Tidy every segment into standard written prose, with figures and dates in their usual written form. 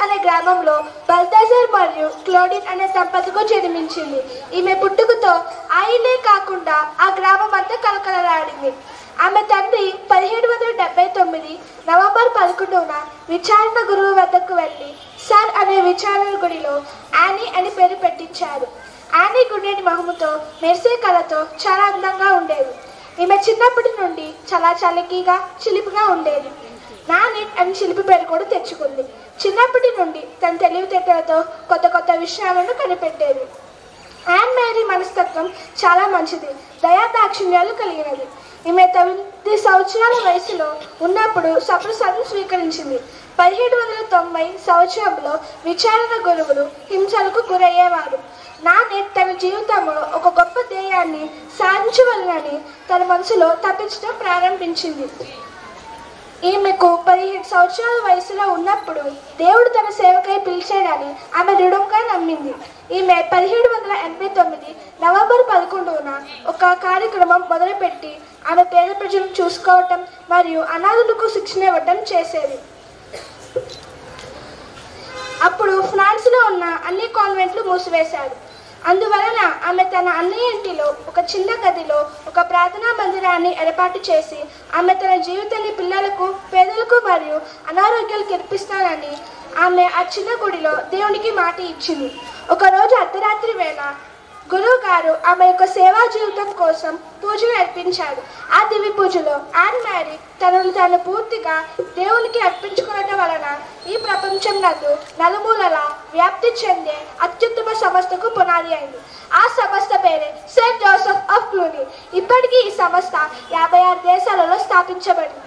అనే గ్రామంలో బల్దాజర్ మరియు క్లోడిన్ అనే దంపతులకు జన్మించింది. ఈమె పుట్టుకతో ఆయనే కాకుండా ఆ గ్రామం అంతా కలకలలాడింది. ఆమె తండ్రి 1779 నవంబర్ 11న విచారణ గురువు వద్దకు వెళ్ళి సర్ అనే విచారణ గుడిలో యానీ అని పేరు పెట్టించారు. యానీ గుండెని మహముతో మెరిసే కళతో చాలా అందంగా ఉండేది. ఈమె చిన్నప్పటి నుండి చాలా చలికిగా చిలిపిగా ఉండేది. నానెట్ అని శిల్పి పేరు కూడా తెచ్చుకుంది. చిన్నప్పటి నుండి తన తెలివితేటలతో కొత్త కొత్త విషయాలను కనిపెట్టేది. యాన్ మేరీ మనస్తత్వం చాలా మంచిది, దయాదాక్షిణ్యాలు కలిగినది. ఈమె 9 సంవత్సరాల వయసులో ఉన్నప్పుడు సప్రసాదం స్వీకరించింది. 1790 సంవత్సరంలో విచారణ గురువులు హింసలకు గురయ్యేవారు. నానెట్ తన జీవితంలో ఒక గొప్ప ధ్యేయాన్ని సాధించవలనని తన మనసులో తప్పించడం ప్రారంభించింది. ఈమెకు 17 సంవత్సరాల వయసులో ఉన్నప్పుడు దేవుడు తన సేవకై పిలిచాడని ఆమె దృఢంగా నమ్మింది. ఈమె 1789 నవంబర్ 11న ఒక కార్యక్రమం మొదలుపెట్టి ఆమె పేద ప్రజలను చూసుకోవటం మరియు అనాథులకు శిక్షణ ఇవ్వటం చేసేది. అప్పుడు ఫ్రాన్స్లో ఉన్న అన్ని కాన్వెంట్లు మూసివేశారు. అందువలన ఆమె తన అన్నయ్య ఇంటిలో ఒక చిన్న గదిలో ఒక ప్రార్థనా మందిరాన్ని ఏర్పాటు చేసి ఆమె తన జీవితాన్ని పిల్లలకు, పేదలకు మరియు అనారోగ్యాలకు ఇప్పిస్తానని ఆమె ఆ చిన్న గుడిలో దేవునికి మాట ఇచ్చింది. ఒకరోజు అర్ధరాత్రి వేళ గురువు గారు ఆమె యొక్క సేవా జీవితం కోసం పూజను అర్పించారు. ఆ దివ్య పూజలో యాన్ మేరీ తనను తాను పూర్తిగా దేవునికి అర్పించుకోవడం వలన ఈ ప్రపంచం నందు నలుమూలలా వ్యాప్తి చెందే అత్యుత్తమ సంస్థకు పునాది అయింది. ఆ సంస్థ పేరే సెయింట్ జోసెఫ్ ఆఫ్ క్లూనీ. ఇప్పటికీ ఈ సంస్థ 56 దేశాలలో స్థాపించబడింది.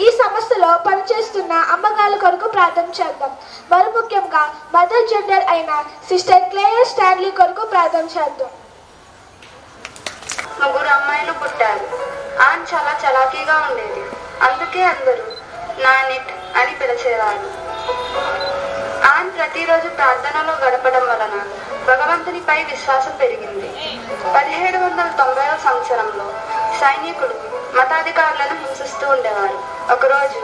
ఈ సంస్థలో పనిచేస్తున్న అమ్మగాల కొరకు ప్రార్థన చేద్దాం. మరి ముఖ్యంగా మదర్ జెండర్ అయిన సిస్టర్ క్లేయర్ స్టాన్లీ కొరకు ప్రార్థన చేద్దాం. 3 అమ్మాయిలు పుట్టారు. ఆన్ చాలా చలాకీగా ఉండేది. అందుకే అందరూ నానెట్ అని పిలిచేవారు. ఆన్ ప్రతిరోజు ప్రార్థనలో గడపడం వలన భగవంతునిపై విశ్వాసం పెరిగింది. 1790వ సంవత్సరంలో సైనికులు మతాధికారులను హింసిస్తూ ఉండేవారు. ఒకరోజు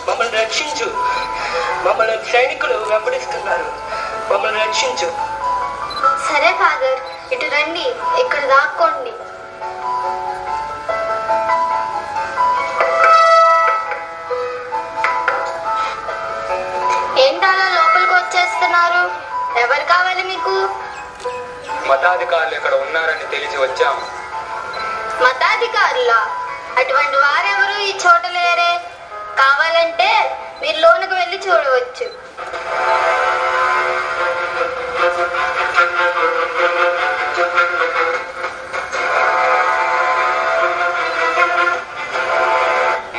మమ్మల్ని రక్షించు, మమ్మల్ని సైనికులు వెంబడిస్తున్నారు, మమ్మల్ని రక్షించు. సరే ఫాదర్, ఇటు రండి, ఇక్కడ దాక్కోండి. ఏంటలా లోపలికి వచ్చేస్తున్నారు? ఎవరు కావాలి మీకు? మతాధికారులు ఇక్కడ ఉన్నారని తెలిసి వచ్చాం. మతాధికారులా? అటువంటి వారెవరు ఈ చోట లేరే. కావాలంటే మీరు లోనికి వెళ్ళి చూడవచ్చు.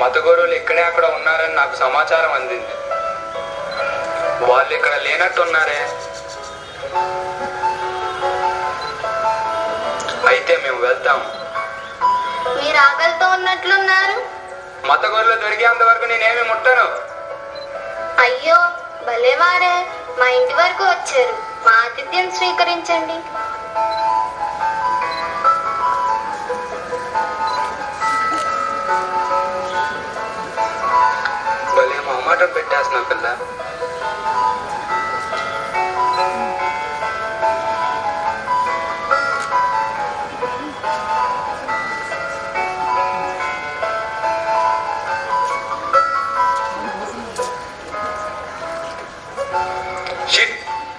మత గురువులు ఇక్కడే అక్కడ ఉన్నారని నాకు సమాచారం అందింది. వాళ్ళు ఇక్కడ లేనట్టున్నారే. అయితే మేము వెళ్తాము. మీరు ఆకలితో ఉన్నట్లున్నారు. మత గురువులు దొరికేంత వరకు నేనేమి ముట్టను. అయ్యో భలేవారే, మా ఇంటి వరకు వచ్చారు. మా ఆతిథ్యం స్వీకరించండి. భలే మొహమాటం పెట్టేస్తున్నా పిల్ల.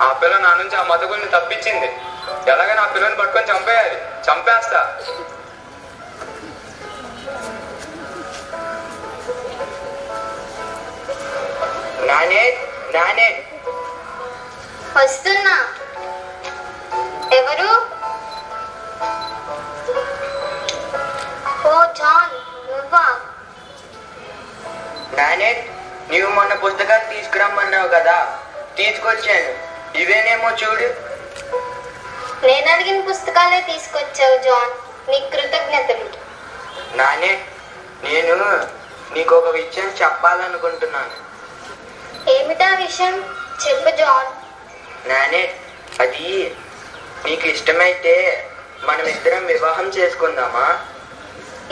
ఆ పిల్ల నా నుంచి ఆ మతగుల్ని తప్పించింది. ఎలాగ నా పిల్లని పట్టుకొని చంపేయాలి. చంపేస్తా. వస్తున్నా. ఎవరు? ఓ జాన్, నువ్వా? నానెట్, నీవు మొన్న పుస్తకాలు తీసుకురమ్మన్నావు కదా, తీసుకొచ్చాను. ఇవేనేమో చూడు. నేను అడిగిన పుస్తకాలే తీసుకొచ్చావు జాన్, నీ కృతజ్ఞతలు. నానెట్, నేను నీకు ఒక విషయం చెప్పాలనుకుంటున్నాను. ఏమిటా విషయం? చెప్పు జాన్. నానెట్, అది నీకు ఇష్టమైతే మనమిద్దరం వివాహం చేసుకుందామా?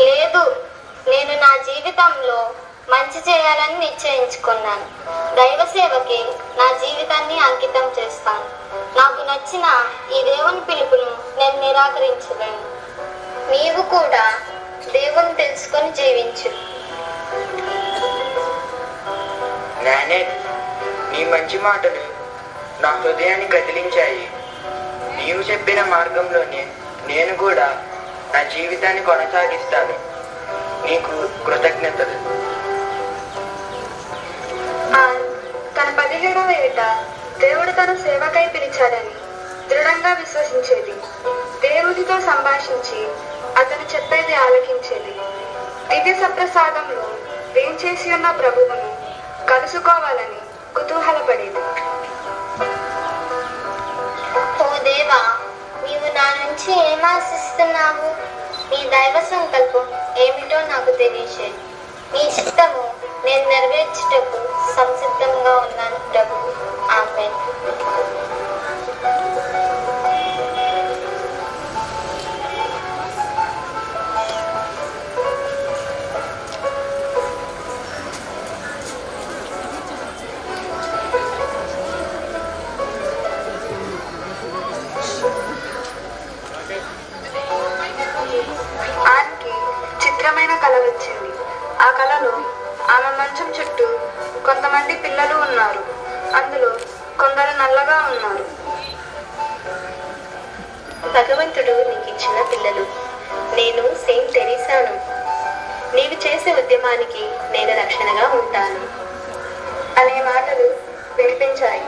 లేదు, నేను నా జీవితంలో మంచి చేయాలని నిశ్చయించుకున్నాను. దైవ సేవకి నా జీవితాన్ని అంకితం చేస్తాను. నాకు నచ్చిన ఈ దేవుని పిలుపును నేను నిరాకరించలేను. నీవు కూడా దేవుని తెలుసుకొని జీవించు. నానెట్, నీ మంచి మాటలు నా హృదయాన్ని కదిలించాయి. నీవు చెప్పిన మార్గంలోనే నేను కూడా నా జీవితాన్ని కొనసాగిస్తాను. నీకు కృతజ్ఞతలు. తన 17వ ఏట దేవుడు తన సేవకై పిలిచాడని దృఢంగా విశ్వసించేది. దేవుడితో సంభాషించి అతను చెప్పేది ఆలకించేది. దివ్య సప్రసాదంలో వేంచేసి ఉన్న ప్రభువును కలుసుకోవాలని కుతూహలపడేది. ఓ దేవా, నీవు నా నుంచి ఏం ఆశిస్తున్నావు? నీ దైవ సంకల్పం ఏమిటో నాకు తెలియచేయి. నీ చిత్తము నేను నెరవేర్చుటకు సంసిద్ధంగా ఉన్నాను ప్రభు. ఆమేన్. ఆమెకి చిత్రమైన కల వచ్చింది. ఆ కలలో ఆమె మంచం చుట్టూ కొంతమంది పిల్లలు ఉన్నారు. అందులో కొందరు నల్లగా ఉన్నారు. భగవంతుడు నీకు ఇచ్చిన పిల్లలు. నేను సెయింట్ తెరీసాను. నీవు చేసే ఉద్యమానికి నేను రక్షణగా ఉంటాను అనే మాటలు వినిపించాయి.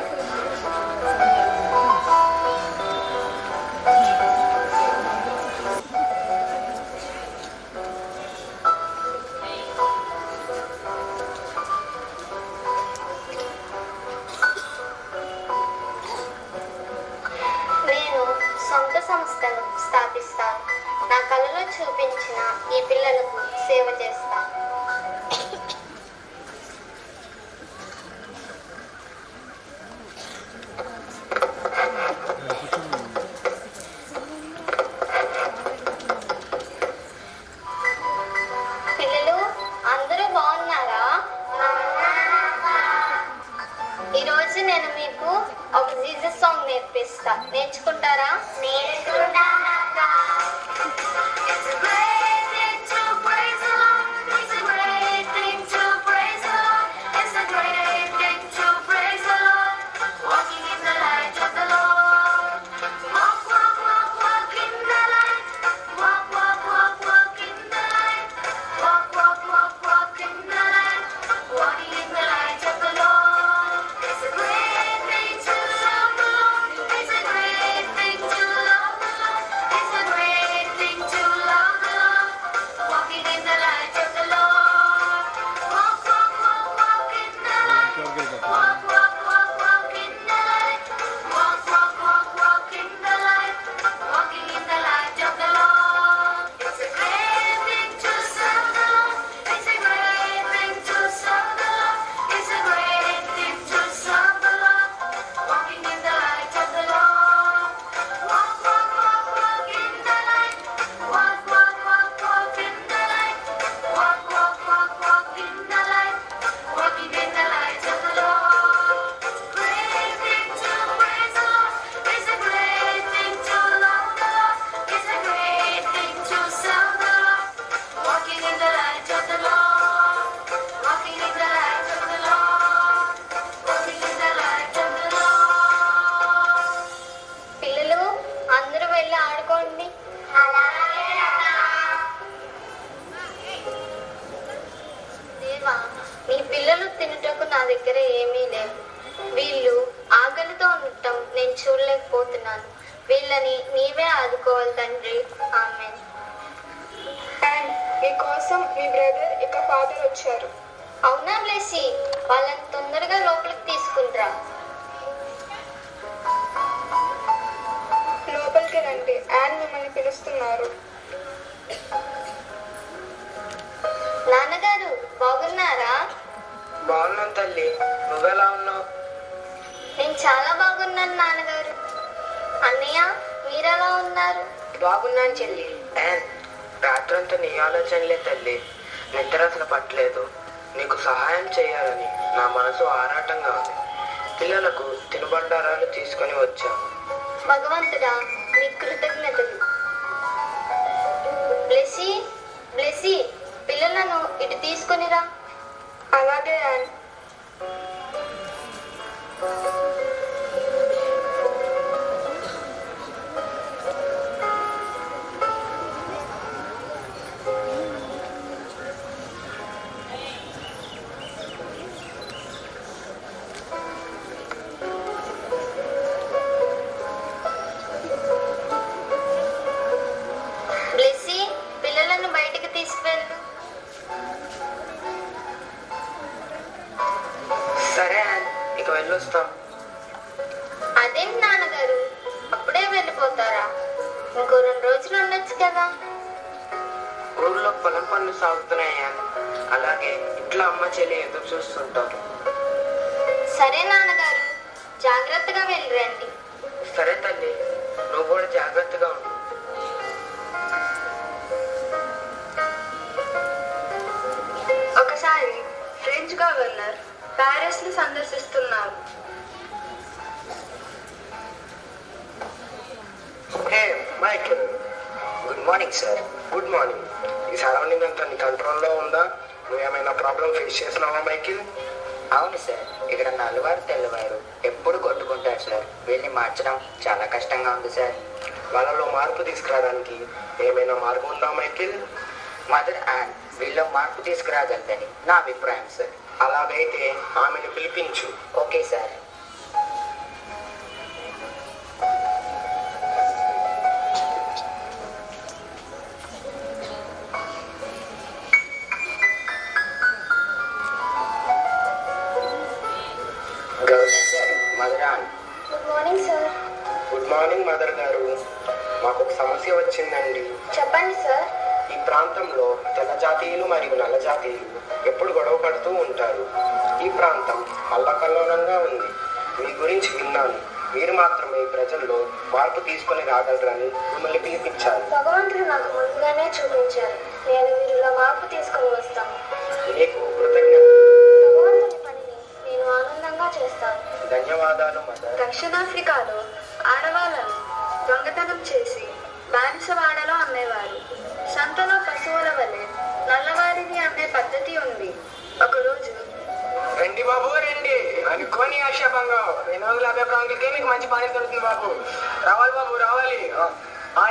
నేను సొంత సంస్థను స్థాపిస్తాను. నా కలలో చూపించిన ఈ పిల్లలకు సేవ చేస్తాను. పిల్లలు అందరూ బాగున్నారా? ఈరోజు నేను మీకు ఒక జీసస్ సాంగ్ నేర్పిస్తా. నేర్చుకుంటారా? పిల్లలు అందరూ వెళ్ళి ఆడుకోండి. దేవా, నీ పిల్లలు తినుటకు నా దగ్గర ఏమీ లేవు. వీళ్ళు ఆకలితో ఉండటం నేను చూడలేకపోతున్నాను. వీళ్ళని నీవే ఆదుకోవాలి తండ్రి. ఆమేన్. అండ్ మీకోసం మీ బ్రదర్ ఇక ఫాదర్ వచ్చారు. అవునా బ్లెస్సీ? వాళ్ళని తొందరగా లోపలికి తీసుకుంటరా. లోపలికి రండి, అండ్ మిమ్మల్ని పిలుస్తున్నారు. నాన్నగారు బాగున్నారా? బాగున్నాను తల్లి, నువ్వెలా ఉన్నావు? నేను చాలా బాగున్నాను నాన్నగారు. అన్నయ్య మీరెలా ఉన్నారు? బాగున్నాను చెల్లి. రాత్రంతా నీ ఆలోచనలే తల్లి. నిద్ర అసలు పట్టలేదు. నీకు సహాయం చేయాలని నా మనసు ఆరాటంగా ఉంది. పిల్లలకు తినుబండారాలు తీసుకొని వచ్చాను. భగవంతుడా నీ కృతజ్ఞతలు. బ్లెస్సీ బ్లెస్సీ పిల్లలను ఇటు తీసుకొనిరా. అలాగే యాన్. బ్లెస్సీ పిల్లలను బయటికి తీసుకువెళ్ళు. సరే యాన్, ఇక వెళ్ళొస్తాం. అదేంటి నాన్నగారు అప్పుడే వెళ్ళిపోతారా? ఇంకో 2 రోజులు ఉండొచ్చు కదా. ఊళ్ళో పొలం పనులు సాగుతున్నాయి యాన్. అలాగే ఇంట్లో అమ్మ చెల్లి ఎదురు చూస్తుంటారు. సరే నాన్నగారు జాగ్రత్తగా వెళ్ళిరండి. సరే తల్లి, నువ్వు కూడా జాగ్రత్తగా ఉండు. ఒకసారి ఫ్రెంచ్ గవర్నర్ ప్యారిస్ ని సందర్శిస్తున్నారు. Hey Michael, good morning sir. Good morning. ఈ సరౌండింగ్ అంతా నీ కంట్రోల్లో ఉందా? నువ్వేమైనా ప్రాబ్లం ఫేస్ చేసినావా మైకేల్? అవును సార్, ఇక్కడ నల్లవారు తెల్లవారు ఎప్పుడు కొట్టుకుంటారు సార్. వీళ్ళని మార్చడం చాలా కష్టంగా ఉంది సార్. వాళ్ళలో మార్పు తీసుకురావడానికి ఏమైనా మార్గం ఉందా మైకేల్? మదర్ అండ్ వీళ్ళలో మార్పు తీసుకురాగలదని నా అభిప్రాయం సార్. అలాగైతే ఆమెను పిలిపించు. Okay sir. Governor sir, mother and. Good morning sir. Good morning mother గారు. మాకు ఒక సమస్య వచ్చిందండి. చెప్పండి సార్. ఈ ప్రాంతంలో తెల్ల జాతీయులు మరియు నల్ల జాతీయులు ఎప్పుడు గొడవ పడుతూ ఉంటారు. ఈ ప్రాంతం అల్లకల్లోలంగా ఉంది. మీ గురించి విన్నాను. మీరు మాత్రమే ఈ ప్రజల్లో మార్పు తీసుకొని రాగలరని మిమ్మల్ని పిలిపించారు. భగవంతుడు నాకు ముందుగానే చూపించారు. నేను వీరిలో మార్పు తీసుకొని వస్తాను. మీకు కృతజ్ఞత. భగవంతుని పనిని నేను ఆనందంగా చేస్తాను. ధన్యవాదాలు మదర్. దక్షిణాఫ్రికాలో ఆడవాళ్ళను దొంగతనం చేసి బానిసవాడలో అమ్మేవారు. సంతలో పశువుల వలె నల్లవారిని అమ్మే పద్ధతి ఉంది. ఒకరోజు రండి బాబు రండి అనుకోని ఆశాభంగం. 250 ఫ్రాంకులకే మీకు మంచి పని దొరుకుతుంది బాబు. రావాలి బాబు రావాలి.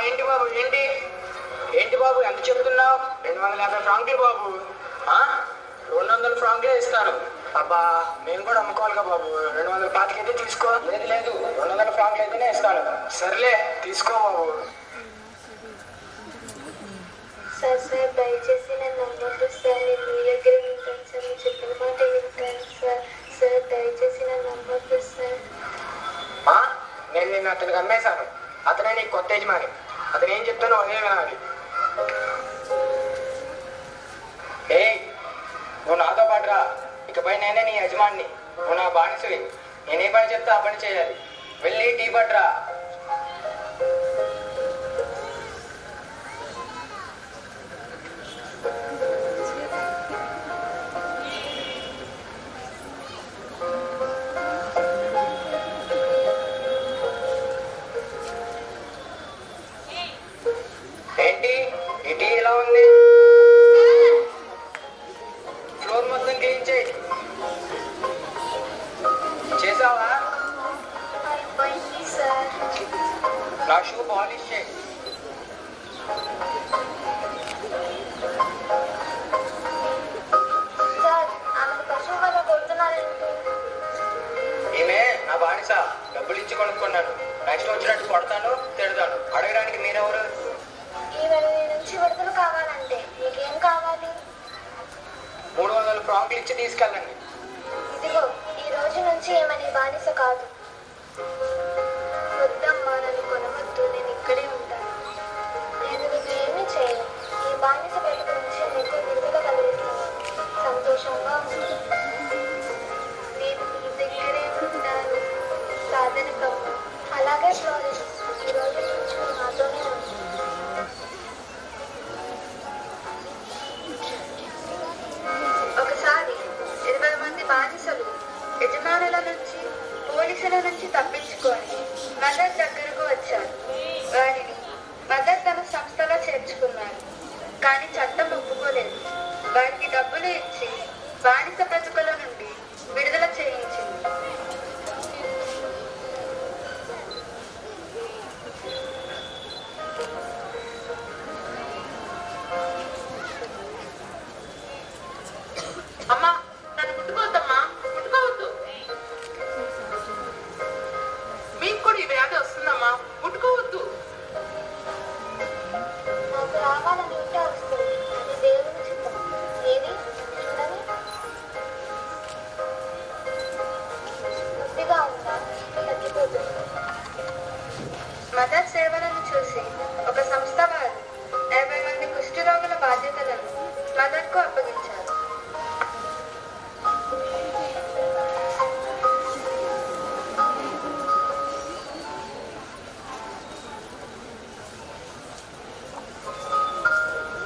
ఏంటి బాబు ఏంటి ఏంటి బాబు ఎంత చెప్తున్నావు? 250 ఫ్రాంకులు బాబు. 200 ఫ్రాంకులే ఇస్తాను. అబ్బా నేను కూడా అమ్ముకోవాలిగా బాబు. 225 అయితే తీసుకో. లేదు లేదు 200 ఫ్రాంకులు అయితేనే ఇస్తాను. సర్లే తీసుకో బాబు. సార్ సార్ దయచేసి నన్ను నమ్మొద్దు సార్. నేను మీ దగ్గర ఉంటాను సార్. మీరు చెప్పిన మాట వింటాను సార్. సార్ దయచేసి నన్ను నమ్మొద్దు సార్. నేను నిన్ను అతనికి అమ్మేశాను. అతనే నీకు కొత్త యజమాని. అతను ఏం చెప్తానో అదే వినాలి. నువ్వు నాతో పాటు రా. ఇకపై నేనే నీ యజమాని. నువ్వు నా బానిసవి. నేనే పని చెప్తే ఆ పని చేయాలి. వెళ్ళి టీ పట్టురా. ఏంటి ఈ టీ ఎలా ఉంది? ఫ్లోర్ మొత్తం క్లీన్ చేయి. చేసావా? అయిపోయింది సార్. నా షూ పాలిష్ చేయి. సార్ ఆమెను పశువు వల్ల కొడుతున్నారేంటి? ఈమె నా బానిస. డబ్బులు ఇచ్చి కొనుక్కున్నాను. నెక్స్ట్ వచ్చినట్టు కొడతాను, తిడతాను. అడగడానికి మీరెవరు? ఈమె నీ నుంచి విడుదల కావాలంటే నీకేం కావాలి? 300 ఫ్రాంకులు ఇచ్చి తీసుకెళ్ళండి. ఇదిగో ఈ రోజు నుంచి ఈమె నీ బానిస కాదు. వద్దమ్మా నన్ను కొనవద్దు. నేను ఇక్కడే ఉంటాను. నేను నీకు ఏమీ చేయను. ఈ బానిస బయట నుంచి నీకు విడుదల కలిగిస్తున్నాను. సంతోషంగా ఉంది. నేను నీ దగ్గరే ఉంటాను. సాధన కమ్మ. అలాగే ఫ్లోరెన్స్ ఈ రోజు నుంచి నువ్వు నాతోనే ఉంది. బంధువుల నుంచి పోలీసుల నుంచి తప్పించుకొని మదర్ దగ్గరకు వచ్చారు. వారిని మదర్ తన సంస్థలో చేర్చుకున్నారు. కానీ చట్టం ఒప్పుకోలేదు. వారికి డబ్బులు ఇచ్చి బానిస బ్రతుకుల నుండి విడుదల చేయించింది. అమ్మా, నన్ను ముట్టుకోవద్దమ్మా, ముట్టుకోవద్దు. మీకు కూడా ఈ వ్యాధి వస్తుందమ్మా, ముట్టుకోవద్దు. నాకు రావాలని ఉంటే వస్తుంది. అది దేవుని చిత్తం. ఏది చూడని బుద్ధిగా ఉందా? తగ్గిపోతుంది. మదర్ సేవలను చూసి ఒక సంస్థ వారు 50 మంది కుష్ఠరోగుల బాధ్యతలను మదర్కు అప్పగించారు.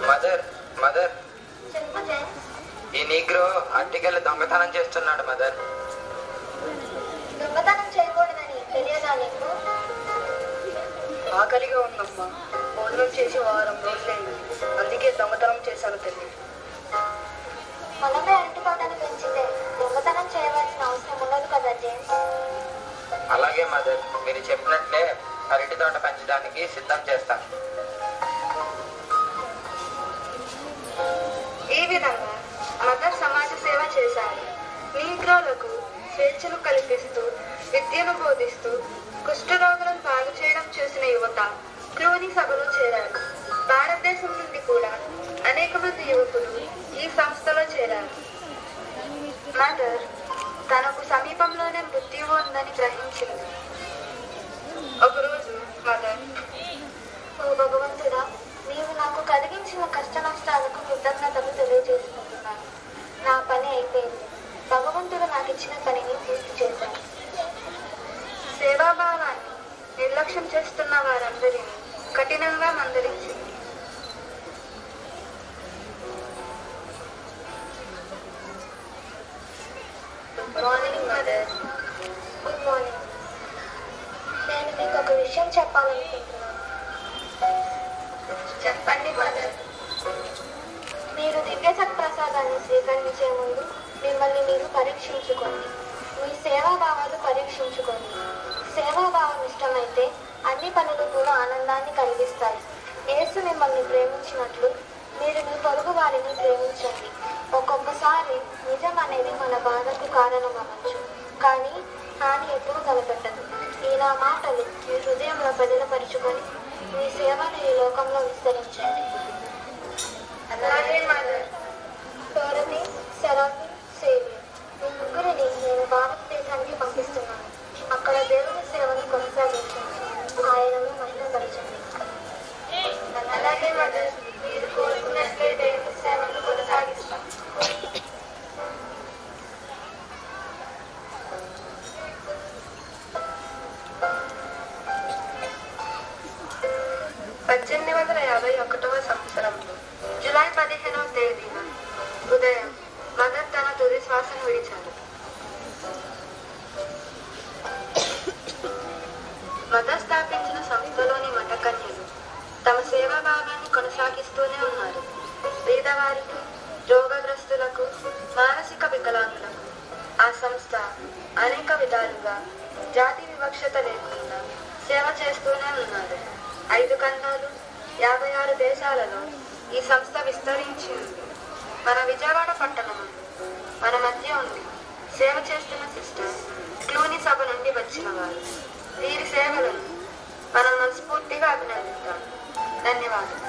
మదర్ మదర్ చెప్పు జేమ్స్. ఈ నీగ్రో అట్టికెళ్ళి దొంగతనం చేస్తున్నాడు మదర్. దొంగతనం చేయకూడదని తెలియదా నీకు? ఆకలిగా ఉందమ్మా. భోజనం చేసి వారం రోజులైంది. అందుకే దొంగతనం చేశాను తెలియదు. మనమే అంటుకోవటాన్ని పెంచితే దొంగతనం చేయవలసిన అవసరం ఉండదు కదా జేమ్స్. అలాగే మదర్, మీరు చెప్పినట్లే అరటి తోట పెంచడానికి సిద్ధం చేస్తాను. ఈ విధంగా మదర్ సమాజ సేవ చేశారు. నీగ్రోలకు స్వేచ్ఛను కల్పిస్తూ విద్యను బోధిస్తూ కుష్ఠరోగులను బాగు చేయడం చూసిన యువత క్లూనీ సభలో చేరారు. భారతదేశం నుండి కూడా అనేక మంది యువకులు ఈ సంస్థలో చేరారు. మదర్ తనకు సమీపంలోనే మృత్యువు ఉందని గ్రహించింది. ఒకరోజు మదర్, ఓ భగవంతుడా, నీవు నాకు కలిగించిన కష్ట నష్టాలకు కృతజ్ఞతలు తెలియజేసుకుంటున్నాను. నా పని అయిపోయింది. భగవంతుడు నాకు ఇచ్చిన పనిని పూర్తి చేశాను. సేవాభావాన్ని నిర్లక్ష్యం చేస్తున్న వారందరినీ కఠినంగా మందలించింది. Morning mother. Good morning. నేను మీకు ఒక విషయం చెప్పాలనుకుంటున్నాను. చెప్పండి మదర్. మీరు దివ్య సత్ప్రసాదాన్ని స్వీకరించే ముందు మిమ్మల్ని మీరు పరీక్షించుకోండి. మీ సేవాభావాలు పరీక్షించుకోండి. సేవాభావం ఇష్టమైతే అన్ని పనులు కూడా ఆనందాన్ని కలిగిస్తాయి. యేసు మిమ్మల్ని ప్రేమించినట్లు మీరు మీ పొరుగు వారిని ప్రేమించండి. ఒక్కొక్కసారి నిజం అనేది మన బాధకు కారణం అవ్వచ్చు, కానీ హాని ఎప్పుడు తలపెట్టదు. ఈ నా మాటలు మీ హృదయంలో బదిలపరుచుకొని మీ సేవను ఈ లోకంలో విస్తరించండి. అలాగే మదర్. డోరతి, సెరాఫీ, సేవియర్ ఈ ముగ్గురిని నేను భారతదేశానికి పంపిస్తున్నాను. అక్కడ దేవుని సేవను కొనసాగించండి. ఆయనను మహిమపరచండి. అలాగే మదర్. మీరు కోరుకున్నట్లే దేవుని సేవను కొనసాగిస్తాం. సంవత్సరంలో జూలై 15వ తేదీన ఉదయం మదర్ తన తుది శ్వాసను విడిచారు. మదర్ స్థాపించిన సంస్థలోని మఠకన్యలు తమ సేవా భాగాన్ని కొనసాగిస్తూనే ఉన్నారు. పేదవారికి, రోగగ్రస్తులకు, మానసిక వికలాంగులకు ఆ సంస్థ అనేక విధాలుగా జాతి వివక్షత లేకుండా సేవ చేస్తూనే ఉన్నారు. 5 ఖండాలు, 56 దేశాలలో ఈ సంస్థ విస్తరించి ఉంది. మన విజయవాడ పట్టణం మన మధ్య ఉంది. సేవ చేస్తున్న సిస్టర్ క్లూనీ సభ నుండి వచ్చిన వారు. వీరి సేవలను మనం మనస్ఫూర్తిగా అభినందిస్తాం. ధన్యవాదాలు.